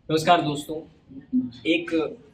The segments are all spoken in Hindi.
नमस्कार दोस्तों। एक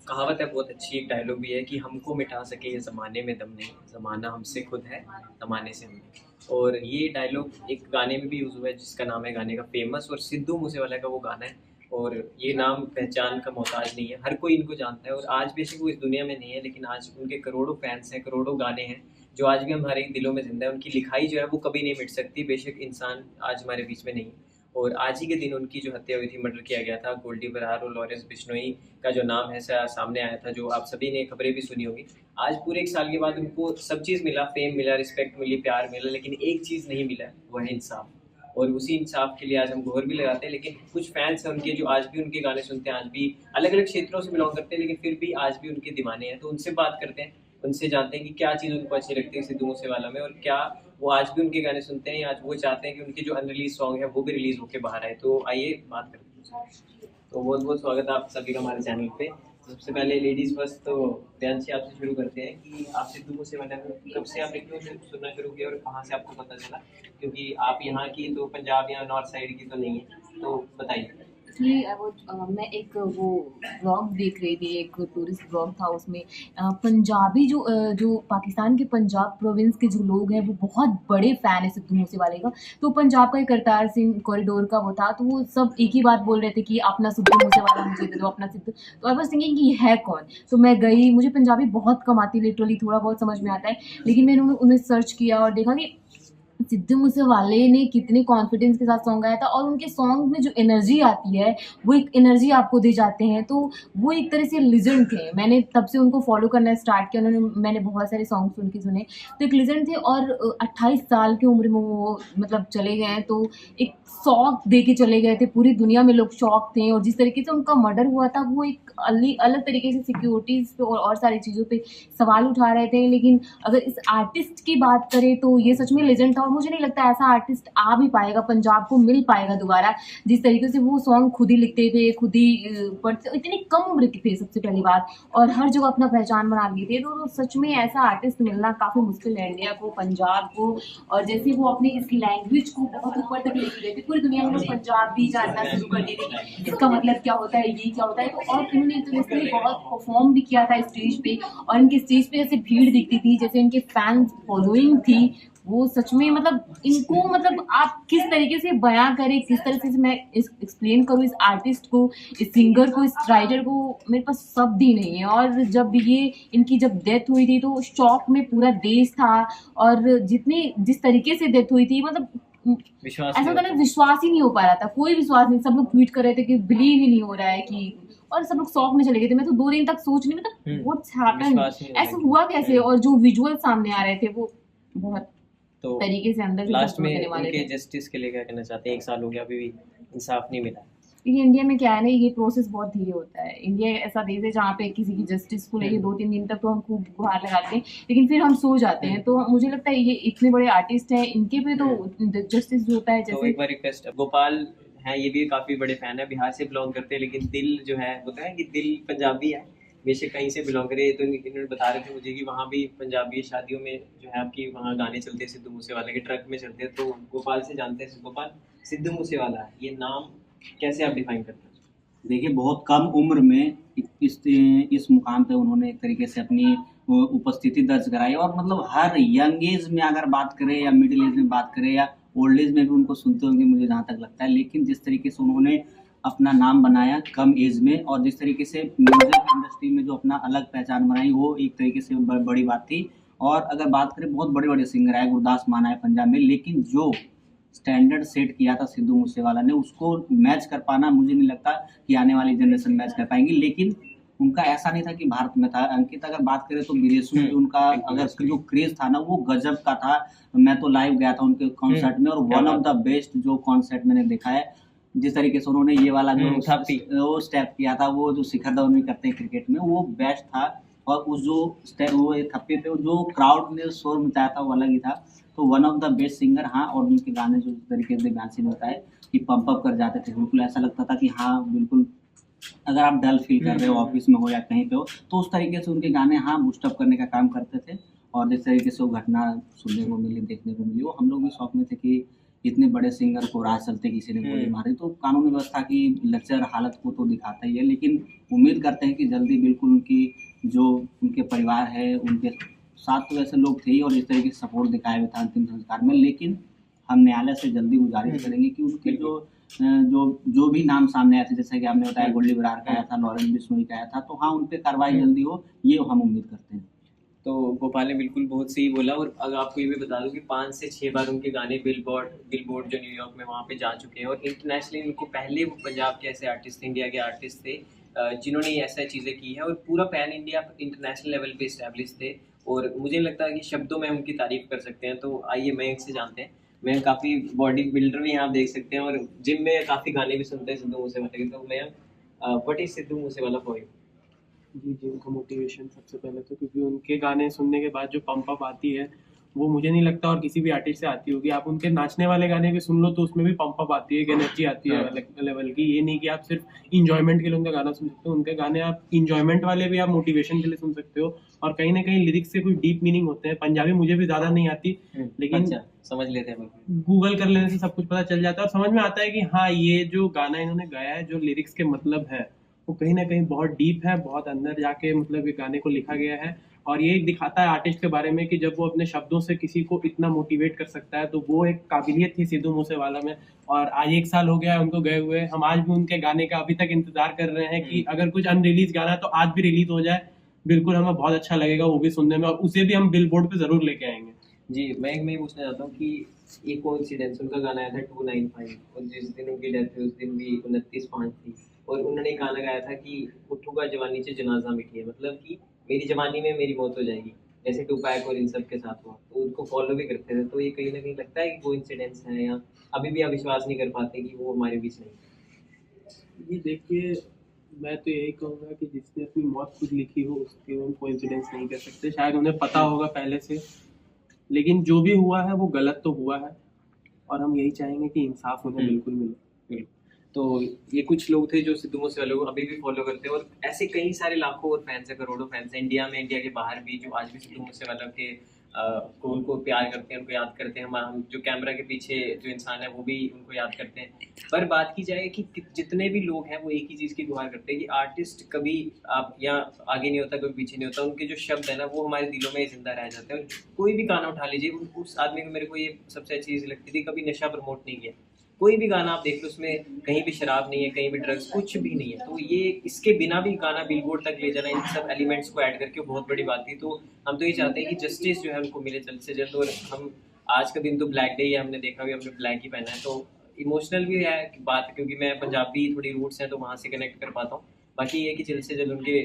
कहावत है, बहुत अच्छी, एक डायलॉग भी है कि हमको मिटा सके ये ज़माने में दम नहीं, ज़माना हमसे खुद है, ज़माने से हम नहीं। और ये डायलॉग एक गाने में भी यूज़ हुआ है जिसका नाम है गाने का फेमस, और सिद्धू मूसेवाला का वो गाना है। और ये नाम पहचान का मोहताज नहीं है, हर कोई इनको जानता है। और आज बेशक वो इस दुनिया में नहीं है, लेकिन आज उनके करोड़ों फैंस हैं, करोड़ों गाने हैं जो आज भी हमारे दिलों में ज़िंदा है। उनकी लिखाई जो है वो कभी नहीं मिट सकती, बेशक इंसान आज हमारे बीच में नहीं है। और आज ही के दिन उनकी जो हत्या हुई थी, मर्डर किया गया था, गोल्डी बरार और लॉरेंस बिश्नोई का जो नाम है सामने आया था, जो आप सभी ने खबरें भी सुनी होंगी। आज पूरे 1 साल के बाद उनको सब चीज़ मिला, फेम मिला, रिस्पेक्ट मिली, प्यार मिला, लेकिन एक चीज़ नहीं मिला, वो है इंसाफ। और उसी इंसाफ के लिए आज हम गुहार भी लगाते हैं। लेकिन कुछ फैंस हैं उनके जो आज भी उनके गाने सुनते हैं, आज भी अलग अलग क्षेत्रों से बिलोंग करते हैं, लेकिन फिर भी आज भी उनके दीवाने हैं। तो उनसे बात करते हैं, उनसे जानते हैं कि क्या चीज़ उनको अच्छी लगती है सिद्धू मूसेवाला में, और क्या वो आज भी उनके गाने सुनते हैं, या आज वो चाहते हैं कि उनके जो अनरिलीज सॉन्ग है वो भी रिलीज होके बाहर आए। तो आइए बात करते हैं। तो बहुत बहुत स्वागत है आप सभी का हमारे चैनल पे। सबसे पहले लेडीज फर्स्ट, तो प्रियांशी आपसे शुरू करते हैं कि आप सिद्धू मूसेवाला को कब से आपने क्यों सुनना शुरू किया और कहाँ से आपको पता चला, क्योंकि आप यहाँ की तो पंजाब या नॉर्थ साइड की तो नहीं है, तो बताइए। मैं एक वो व्लॉग देख रही थी, एक टूरिस्ट व्लॉग था उसमें पंजाबी जो पाकिस्तान के पंजाब प्रोविंस के जो लोग हैं वो बहुत बड़े फ़ैन है सिद्धू मूसेवाले का। तो पंजाब का एक करतार सिंह कॉरिडोर का वो था, तो वो सब एक ही बात बोल रहे थे कि अपना सिद्धू मूसेवाला मुझे दे दो, अपना सिद्धू। तो आई वाज़ थिंकिंग कि ये है कौन? तो मैं गई, मुझे पंजाबी बहुत कम आती, लिटरली थोड़ा बहुत समझ में आता है, लेकिन मैंने उन्हें सर्च किया और देखा कि सिद्धू मूसेवाले ने कितने कॉन्फिडेंस के साथ सॉन्ग गाया था, और उनके सॉन्ग में जो एनर्जी आती है वो एक एनर्जी आपको दे जाते हैं। तो वो एक तरह से लिजेंड थे, मैंने तब से उनको फॉलो करना स्टार्ट किया। मैंने बहुत सारे सॉन्ग्स उनके सुने, तो एक लिजेंड थे। और 28 साल की उम्र में वो मतलब चले गए हैं, तो एक शौक दे के चले गए थे, पूरी दुनिया में लोग शौक थे। और जिस तरीके से उनका मर्डर हुआ था वो एक अलग तरीके से सिक्योरिटीज़ पे और सारी चीज़ों पे सवाल उठा रहे थे। लेकिन अगर इस आर्टिस्ट की बात करें तो ये सच में लेजेंड था, और मुझे नहीं लगता ऐसा आर्टिस्ट आ भी पाएगा, पंजाब को मिल पाएगा दोबारा। जिस तरीके से वो सॉन्ग खुद ही लिखते थे, खुद ही पढ़ते, इतनी कम उम्र के थे सबसे पहली बात, और हर जगह अपना पहचान बना लिए थे। तो सच में ऐसा आर्टिस्ट मिलना काफ़ी मुश्किल है इंडिया को, पंजाब को। और जैसे वो अपनी इस लैंग्वेज को बहुत ऊपर तक लेके गए थे, पूरी दुनिया में लोग पंजाबी जानना शुरू कर दिए थे कि इसका मतलब क्या होता है, ये क्या होता है। तो और इन्होंने इंटरनेशनली बहुत परफॉर्म भी किया था स्टेज पे, और इनके स्टेज पे जैसे भीड़ दिखती थी, जैसे इनके फैंस फॉलोइंग थी, वो सच में मतलब इनको, मतलब आप किस तरीके से बयां करें, किस तरह से मैं एक्सप्लेन करूँ इस आर्टिस्ट को, इस सिंगर को, इस राइटर को, मेरे पास शब्द ही नहीं है। और जब ये इनकी जब डेथ हुई थी तो शॉक में पूरा देश था, और जिस तरीके से डेथ हुई थी, मतलब विश्वास ऐसा नहीं था ना, होता। विश्वास ही नहीं हो पा रहा था, कोई विश्वास नहीं। सब लोग ट्वीट कर रहे थे कि बिलीव ही नहीं हो रहा है कि, और सब लोग शॉक में चले गए थे। मैं तो 2 दिन तक सोच नहीं, मतलब व्हाट्स हैपेंड, विश्वास नहीं हो ऐसा रहा हुआ कैसे। है। और जो विजुअल सामने आ रहे थे वो बहुत तो तरीके से अंदर से लास्ट धक्का में देने वाले उनके थे। जस्टिस के लिए क्या कहना चाहते हैं? 1 साल हो गया, अभी भी इंसाफ नहीं मिला। क्योंकि इंडिया में क्या है ना, ये प्रोसेस बहुत धीरे होता है। इंडिया ऐसा देश है जहाँ पे किसी की जस्टिस को लेके 2-3 दिन तक तो हम खूब गुहार लगाते हैं, लेकिन फिर हम सो जाते हैं। तो मुझे लगता है ये इतने बड़े आर्टिस्ट हैं, इनके पे तो जस्टिस जो होता है, तो जैसे एक बार रिक्वेस्ट, गोपाल हैं, ये भी काफ़ी बड़े फ़ैन है, बिहार से बिलोंग करते हैं, लेकिन दिल जो है होता है कि दिल पंजाबी है, बेशक कहीं से बिलोंग करे। तो इन्होंने बता रहे थे मुझे कि वहाँ भी पंजाबी शादियों में जो है आपकी वहाँ गाने चलते हैं, सिद्धू मूसेवाले के ट्रक में चलते हैं। तो गोपाल से जानते हैं, गोपाल, सिद्धू मूसेवाला ये नाम कैसे आप डिफाइन करते हैं? देखिए, बहुत कम उम्र में इस मुकाम पे उन्होंने एक तरीके से अपनी उपस्थिति दर्ज कराई, और मतलब हर यंग एज में अगर बात करें या मिडिल एज में बात करें या ओल्ड एज में भी उनको सुनते होंगे, मुझे जहाँ तक लगता है। लेकिन जिस तरीके से उन्होंने अपना नाम बनाया कम एज में, और जिस तरीके से म्यूजिक इंडस्ट्री में जो अपना अलग पहचान बनाई, वो एक तरीके से बड़ी बात थी। और अगर बात करें, बहुत बड़े बड़े सिंगर आए, गुरदास मान आए पंजाब में, लेकिन जो स्टैंडर्ड सेट किया था सिद्धू मूसेवाला ने, उसको मैच कर पाना मुझे नहीं लगता कि आने वाली जनरेशन मैच कर पाएंगी। लेकिन उनका ऐसा नहीं था कि भारत में था। अंकित, अगर बात करें तो विदेशों में उनका अगर जो क्रेज था ना, वो गजब का था। मैं तो लाइव गया था उनके कॉन्सर्ट में, और वन ऑफ द बेस्ट जो कॉन्सर्ट मैंने देखा है। जिस तरीके से उन्होंने ये वाला जो वो स्टेप किया था, वो जो शिखर धवन भी करते हैं क्रिकेट में, वो बेस्ट था। और उस जो स्टेप, वो थप्पे पे जो क्राउड ने शोर मचाया था, वो अलग ही था। तो one of the best singer. हाँ, और उनके गाने जो तरीके से ध्यान से होता है कि पंप अप कर जाते थे, बिल्कुल ऐसा लगता था कि हाँ बिल्कुल, अगर आप डल फील कर रहे हो, ऑफिस में हो या कहीं पे हो, तो उस तरीके से उनके गाने हाँ बूस्ट अप करने का काम करते थे। और जिस तरीके से वो घटना सुनने को मिली, देखने को मिली, वो हम लोग भी शौक में थे कि इतने बड़े सिंगर को राह चलते किसी ने गोली मारी, तो कानून व्यवस्था की लचर हालत को तो दिखाता ही है। लेकिन उम्मीद करते हैं कि जल्दी बिल्कुल उनकी जो उनके परिवार है, उनके साथ तो वैसे लोग थे ही और इस तरीके से सपोर्ट दिखाया हुआ था अंतिम संस्कार में, लेकिन हम न्यायालय से जल्दी गुजारिश करेंगे कि उनके जो भी नाम सामने आए थे, जैसे कि आपने बताया गोल्डी बरार का आया था, लॉरेंस बिश्नोई का आया था, तो हाँ उन पे कार्रवाई जल्दी हो, ये हम उम्मीद करते हैं। तो गोपाल ने बिल्कुल बहुत सही बोला। और अगर आपको ये भी बता दूं कि 5 से 6 बार उनके गाने बिलबोर्ड जो न्यूयॉर्क में वहाँ पे जा चुके हैं, और इंटरनेशनली उनको पहले वो पंजाब के ऐसे आर्टिस्ट थे, इंडिया के आर्टिस्ट थे जिन्होंने ऐसा चीज़ें की है और पूरा पैन इंडिया इंटरनेशनल लेवल पे इस्टेब्लिश थे। और मुझे लगता है कि शब्दों में हम उनकी तारीफ कर सकते हैं। तो आइए मयंक से जानते हैं। मयंक काफ़ी बॉडी बिल्डर भी यहाँ आप देख सकते हैं और जिम में काफ़ी गाने भी सुनते हैं सिद्धू मूसेवाले के। तो Mayank, what is Sidhu Moosewala for you? जी, उनका मोटिवेशन सबसे पहले तो, क्योंकि उनके गाने सुनने के बाद जो पंप अप आती है वो मुझे नहीं लगता और किसी भी आर्टिस्ट से आती होगी। आप उनके नाचने वाले गाने भी सुन लो तो उसमें भी पंप अप आती है, एक एनर्जी आती है अलग लेवल की। ये नहीं कि आप सिर्फ इंजॉयमेंट के लिए उनका गाना सुन सकते हो, उनके गाने आप इंजॉयमेंट वाले भी आप मोटिवेशन के लिए सुन सकते हो। और कहीं ना कहीं लिरिक्स से कुछ डीप मीनिंग होते हैं। पंजाबी मुझे भी ज़्यादा नहीं आती, लेकिन समझ लेते हैं, गूगल कर लेने से सब कुछ पता चल जाता है और समझ में आता है कि हाँ ये जो गाना इन्होंने गाया है, जो लिरिक्स के मतलब है वो कहीं ना कहीं बहुत डीप है, बहुत अंदर जाके मतलब ये गाने को लिखा गया है। और ये दिखाता है आर्टिस्ट के बारे में कि जब वो अपने शब्दों से किसी को इतना मोटिवेट कर सकता है, तो वो एक काबिलियत थी सिद्धू मूसेवाला में। और आज 1 साल हो गया है उनको गए हुए, हम आज भी उनके गाने का अभी तक इंतजार कर रहे हैं कि अगर कुछ अनरिलीज गाना है तो आज भी रिलीज हो जाए, बिल्कुल हमें बहुत अच्छा लगेगा वो भी सुनने में, और उसे भी हम बिलबोर्ड पे जरूर लेके आएंगे। जी, मैं पूछना चाहता हूँ कि एक कोइंसिडेंस, उनका गाना आया था 295 और जिस दिन उनकी डेथ हुई उस दिन भी 29/5 थी, और उन्होंने एक गाना गाया था कि उठूंगा जवानी से जनाजा मिटिए, मतलब कि मेरी जवानी में मेरी मौत हो जाएगी, जैसे टूपैक और इन सब के साथ हुआ। तो उनको फॉलो भी करते थे। तो ये कहीं ना कहीं लगता है कि कोइंसिडेंस है, या अभी भी आप विश्वास नहीं कर पाते कि वो हमारे बीच नहीं? ये देखिए, मैं तो यही कहूँगा कि जिसने अपनी मौत खुद लिखी हो उसके हम कोइंसिडेंस नहीं कर सकते। शायद उन्हें पता होगा पहले से, लेकिन जो भी हुआ है वो गलत तो हुआ है और हम यही चाहेंगे कि इंसाफ उन्हें बिल्कुल मिले। तो ये कुछ लोग थे जो सिद्धू मूसेवाले को अभी भी फॉलो करते हैं, और ऐसे कई सारे लाखों और फैंस है, करोड़ों फैंस हैं इंडिया में, इंडिया के बाहर भी, जो आज भी सिद्धू मूसेवाला के को उनको प्यार करते हैं, उनको याद करते हैं। हम जो कैमरा के पीछे जो इंसान है वो भी उनको याद करते हैं। पर बात की जाए कि जितने भी लोग हैं वो एक ही चीज़ की गुहार करते हैं कि आर्टिस्ट कभी आप या आगे नहीं होता, कभी पीछे नहीं होता। उनके जो शब्द है ना वो हमारे दिलों में जिंदा रह जाते हैं। और कोई भी गाना उठा लीजिए, उस आदमी को, मेरे को ये सबसे अच्छी चीज़ लगती थी, कभी नशा प्रमोट नहीं किया। कोई भी गाना आप देख लो उसमें कहीं भी शराब नहीं है, कहीं भी ड्रग्स कुछ भी नहीं है। तो ये इसके बिना भी गाना बिलबोर्ड तक ले जाना, इन सब एलिमेंट्स को ऐड करके बहुत बड़ी बात थी। तो हम तो ये चाहते हैं कि जस्टिस जो है उनको मिले जल्द से जल्द। और हम आज का दिन तो ब्लैक डे है, हमने देखा भी, हमने ब्लैक ही पहना है, तो इमोशनल भी है बात, क्योंकि मैं पंजाबी थोड़ी रूट्स हैं तो वहाँ से कनेक्ट कर पाता हूँ। बाकी ये कि जल्द से जल्द उनके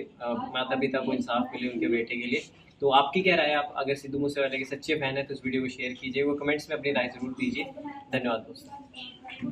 माता पिता को इंसाफ मिले उनके बेटे के लिए। तो आपकी क्या राय है? आप अगर सिद्धू मूसेवाले के सच्चे फैन है तो इस वीडियो को शेयर कीजिए, वो कमेंट्स में अपनी राय जरूर दीजिए। धन्यवाद दोस्तों।